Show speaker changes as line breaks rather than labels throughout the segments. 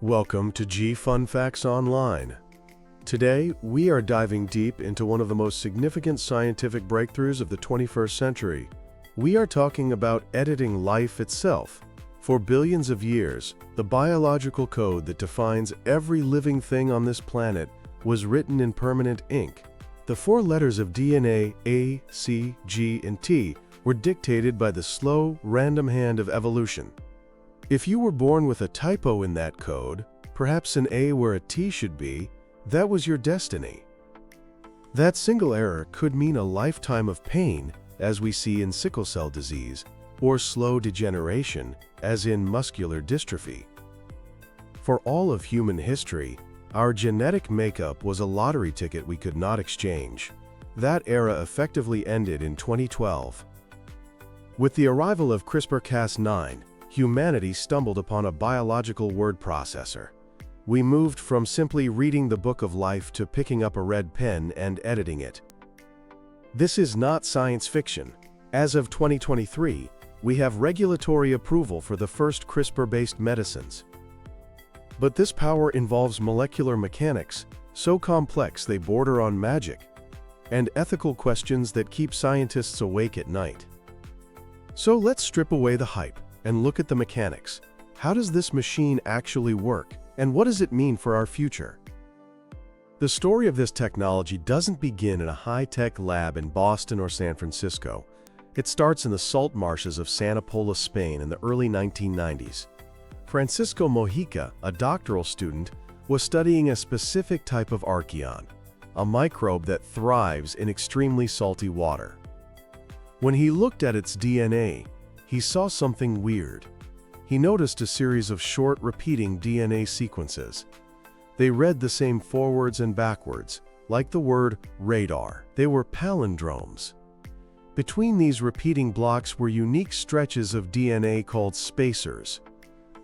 Welcome to G Fun Facts Online. Today, we are diving deep into one of the most significant scientific breakthroughs of the 21st century. We are talking about editing life itself. For billions of years, the biological code that defines every living thing on this planet was written in permanent ink. The four letters of DNA, A, C, G, and T, were dictated by the slow, random hand of evolution. If you were born with a typo in that code, perhaps an A where a T should be, that was your destiny. That single error could mean a lifetime of pain, as we see in sickle cell disease, or slow degeneration, as in muscular dystrophy. For all of human history, our genetic makeup was a lottery ticket we could not exchange. That era effectively ended in 2012. With the arrival of CRISPR-Cas9, humanity stumbled upon a biological word processor. We moved from simply reading the book of life to picking up a red pen and editing it. This is not science fiction. As of 2023, we have regulatory approval for the first CRISPR-based medicines. But this power involves molecular mechanics, so complex they border on magic, and ethical questions that keep scientists awake at night. So let's strip away the hype and look at the mechanics. How does this machine actually work, and what does it mean for our future? The story of this technology doesn't begin in a high-tech lab in Boston or San Francisco. It starts in the salt marshes of Santa Pola, Spain in the early 1990s. Francisco Mojica, a doctoral student, was studying a specific type of archaeon, a microbe that thrives in extremely salty water. When he looked at its DNA, he saw something weird. He noticed a series of short, repeating DNA sequences. They read the same forwards and backwards, like the word radar. They were palindromes. Between these repeating blocks were unique stretches of DNA called spacers.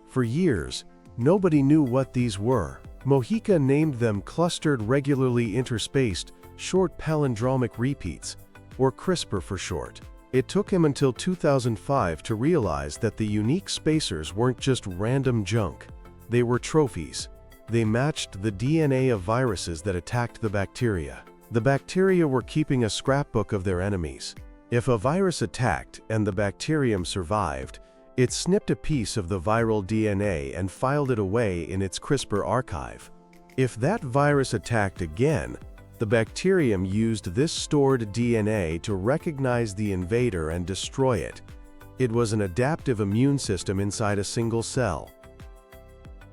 For years, nobody knew what these were. Mojica named them clustered regularly interspaced short palindromic repeats, or CRISPR for short. It took him until 2005 to realize that the unique spacers weren't just random junk. They were trophies. They matched the DNA of viruses that attacked the bacteria. The bacteria were keeping a scrapbook of their enemies. If a virus attacked and the bacterium survived, it snipped a piece of the viral DNA and filed it away in its CRISPR archive. If that virus attacked again, the bacterium used this stored DNA to recognize the invader and destroy it. It was an adaptive immune system inside a single cell.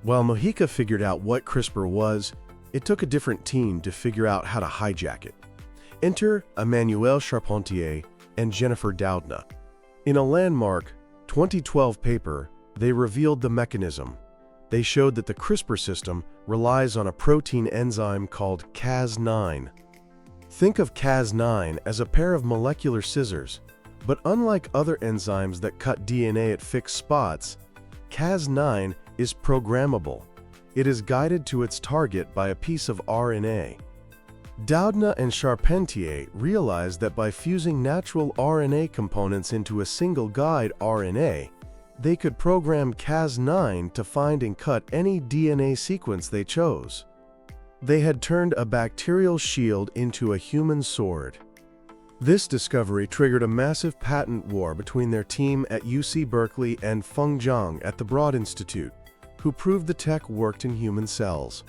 While Mojica figured out what CRISPR was, it took a different team to figure out how to hijack it. Enter Emmanuel Charpentier and Jennifer Doudna. In a landmark 2012 paper, they revealed the mechanism. They showed that the CRISPR system relies on a protein enzyme called Cas9. Think of Cas9 as a pair of molecular scissors, but unlike other enzymes that cut DNA at fixed spots, Cas9 is programmable. It is guided to its target by a piece of RNA. Doudna and Charpentier realized that by fusing natural RNA components into a single guide RNA, they could program Cas9 to find and cut any DNA sequence they chose. They had turned a bacterial shield into a human sword. This discovery triggered a massive patent war between their team at UC Berkeley and Feng Zhang at the Broad Institute, who proved the tech worked in human cells.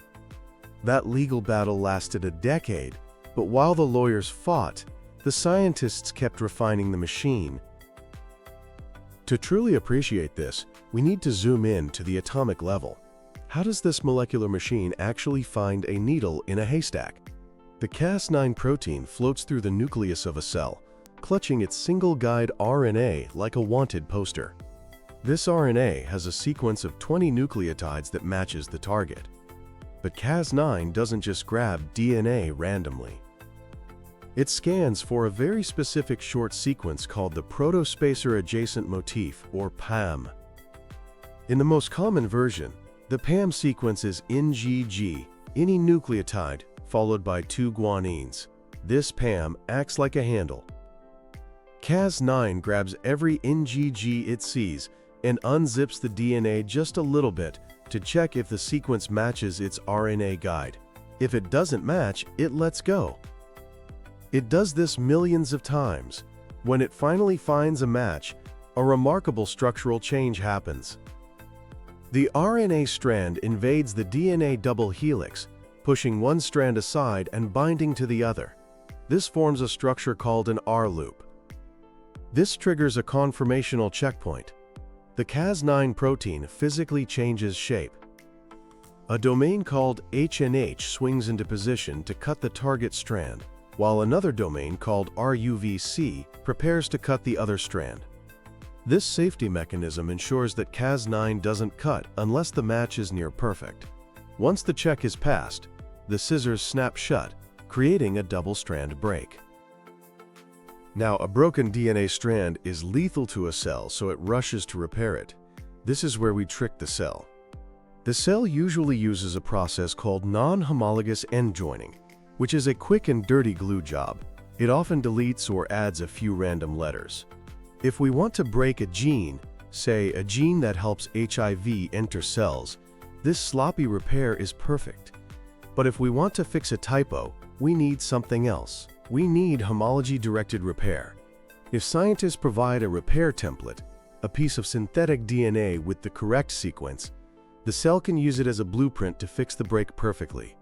That legal battle lasted a decade, but while the lawyers fought, the scientists kept refining the machine. To truly appreciate this, we need to zoom in to the atomic level. How does this molecular machine actually find a needle in a haystack? The Cas9 protein floats through the nucleus of a cell, clutching its single guide RNA like a wanted poster. This RNA has a sequence of 20 nucleotides that matches the target. But Cas9 doesn't just grab DNA randomly. It scans for a very specific short sequence called the protospacer adjacent motif, or PAM. In the most common version, the PAM sequence is NGG, any nucleotide, followed by 2 guanines. This PAM acts like a handle. Cas9 grabs every NGG it sees and unzips the DNA just a little bit to check if the sequence matches its RNA guide. If it doesn't match, it lets go. It does this millions of times. When it finally finds a match, a remarkable structural change happens. The RNA strand invades the DNA double helix, pushing one strand aside and binding to the other. This forms a structure called an R loop. This triggers a conformational checkpoint. The Cas9 protein physically changes shape. A domain called HNH swings into position to cut the target strand, while another domain called RUVC prepares to cut the other strand. This safety mechanism ensures that Cas9 doesn't cut unless the match is near perfect. Once the check is passed, the scissors snap shut, creating a double-strand break. Now, a broken DNA strand is lethal to a cell, so it rushes to repair it. This is where we trick the cell. The cell usually uses a process called non-homologous end joining, which is a quick and dirty glue job. It often deletes or adds a few random letters. If we want to break a gene, say a gene that helps HIV enter cells, this sloppy repair is perfect. But if we want to fix a typo, we need something else. We need homology-directed repair. If scientists provide a repair template, a piece of synthetic DNA with the correct sequence, the cell can use it as a blueprint to fix the break perfectly.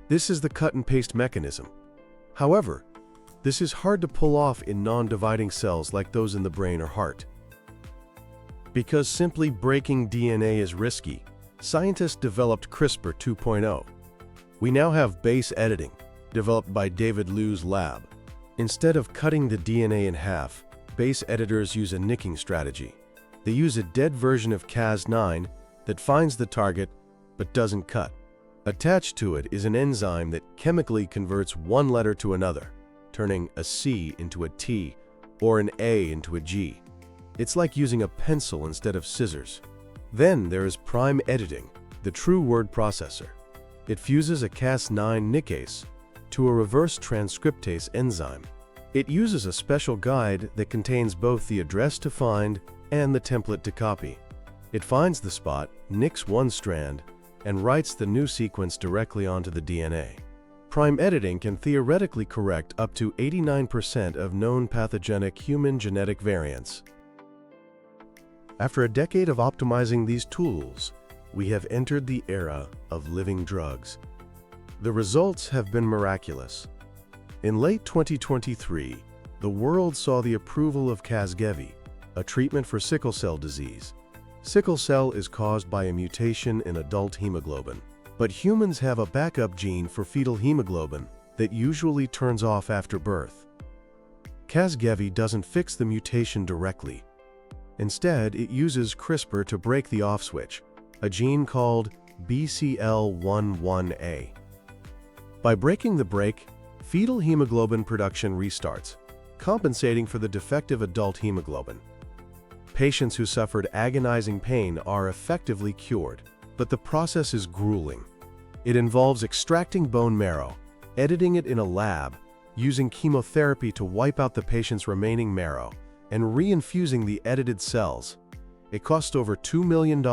This is the cut-and-paste mechanism. However, this is hard to pull off in non-dividing cells like those in the brain or heart. Because simply breaking DNA is risky, scientists developed CRISPR 2.0. We now have base editing, developed by David Liu's lab. Instead of cutting the DNA in half, base editors use a nicking strategy. They use a dead version of Cas9 that finds the target but doesn't cut. Attached to it is an enzyme that chemically converts one letter to another, turning a C into a T or an A into a G. It's like using a pencil instead of scissors. Then there is prime editing, the true word processor. It fuses a Cas9 nickase to a reverse transcriptase enzyme. It uses a special guide that contains both the address to find and the template to copy. It finds the spot, nicks one strand, and writes the new sequence directly onto the DNA. Prime editing can theoretically correct up to 89% of known pathogenic human genetic variants. After a decade of optimizing these tools, we have entered the era of living drugs. The results have been miraculous. In late 2023, the world saw the approval of Casgevy, a treatment for sickle cell disease. Sickle cell is caused by a mutation in adult hemoglobin. But humans have a backup gene for fetal hemoglobin that usually turns off after birth. Casgevy doesn't fix the mutation directly. Instead, it uses CRISPR to break the off switch, a gene called BCL11A. By breaking the break, fetal hemoglobin production restarts, compensating for the defective adult hemoglobin. Patients who suffered agonizing pain are effectively cured, but the process is grueling. It involves extracting bone marrow, editing it in a lab, using chemotherapy to wipe out the patient's remaining marrow, and reinfusing the edited cells. It costs over $2 million.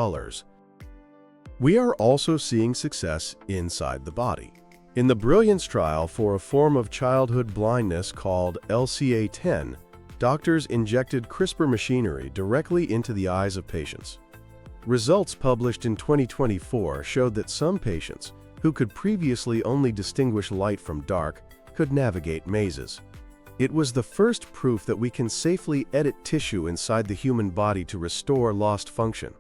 We are also seeing success inside the body. In the Brilliance trial for a form of childhood blindness called LCA10, doctors injected CRISPR machinery directly into the eyes of patients. Results published in 2024 showed that some patients, who could previously only distinguish light from dark, could navigate mazes. It was the first proof that we can safely edit tissue inside the human body to restore lost function.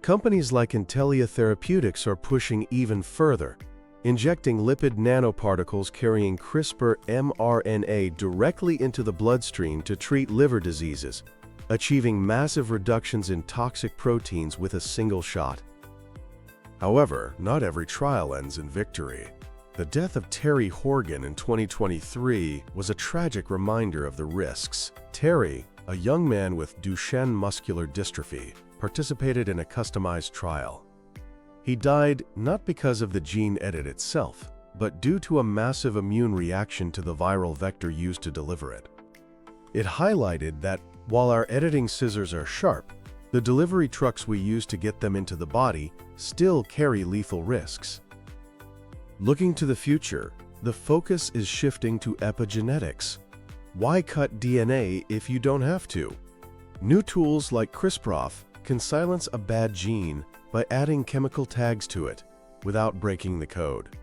Companies like Intellia Therapeutics are pushing even further, injecting lipid nanoparticles carrying CRISPR mRNA directly into the bloodstream to treat liver diseases, achieving massive reductions in toxic proteins with a single shot. However, not every trial ends in victory. The death of Terry Horgan in 2023 was a tragic reminder of the risks. Terry, a young man with Duchenne muscular dystrophy, participated in a customized trial. He died not because of the gene edit itself, but due to a massive immune reaction to the viral vector used to deliver it. It highlighted that while our editing scissors are sharp, The delivery trucks we use to get them into the body still carry lethal risks. Looking to the future, the focus is shifting to epigenetics. Why cut DNA if you don't have to? New tools like CRISPR can silence a bad gene by adding chemical tags to it without breaking the code.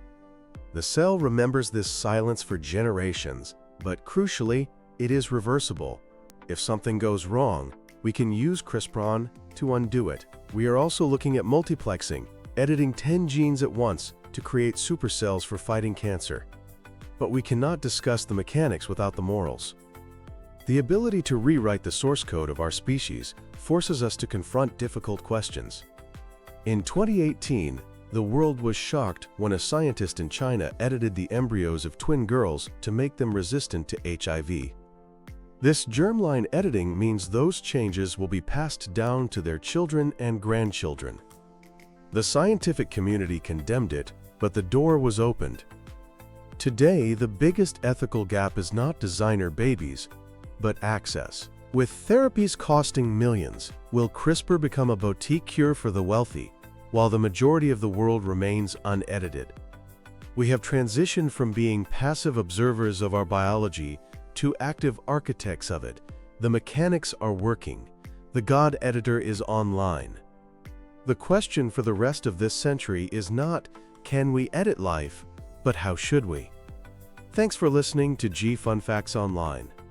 The cell remembers this silence for generations, but crucially, it is reversible. If something goes wrong, we can use CRISPR to undo it. We are also looking at multiplexing, editing 10 genes at once to create supercells for fighting cancer. But we cannot discuss the mechanics without the morals. The ability to rewrite the source code of our species forces us to confront difficult questions. In 2018, the world was shocked when a scientist in China edited the embryos of twin girls to make them resistant to HIV. This germline editing means those changes will be passed down to their children and grandchildren. The scientific community condemned it, but the door was opened. Today, the biggest ethical gap is not designer babies, but access. With therapies costing millions, will CRISPR become a boutique cure for the wealthy, while the majority of the world remains unedited? We have transitioned from being passive observers of our biology to active architects of it. The mechanics are working. The God editor is online. The question for the rest of this century is not, can we edit life, but how should we? Thanks for listening to Fun Facts Online.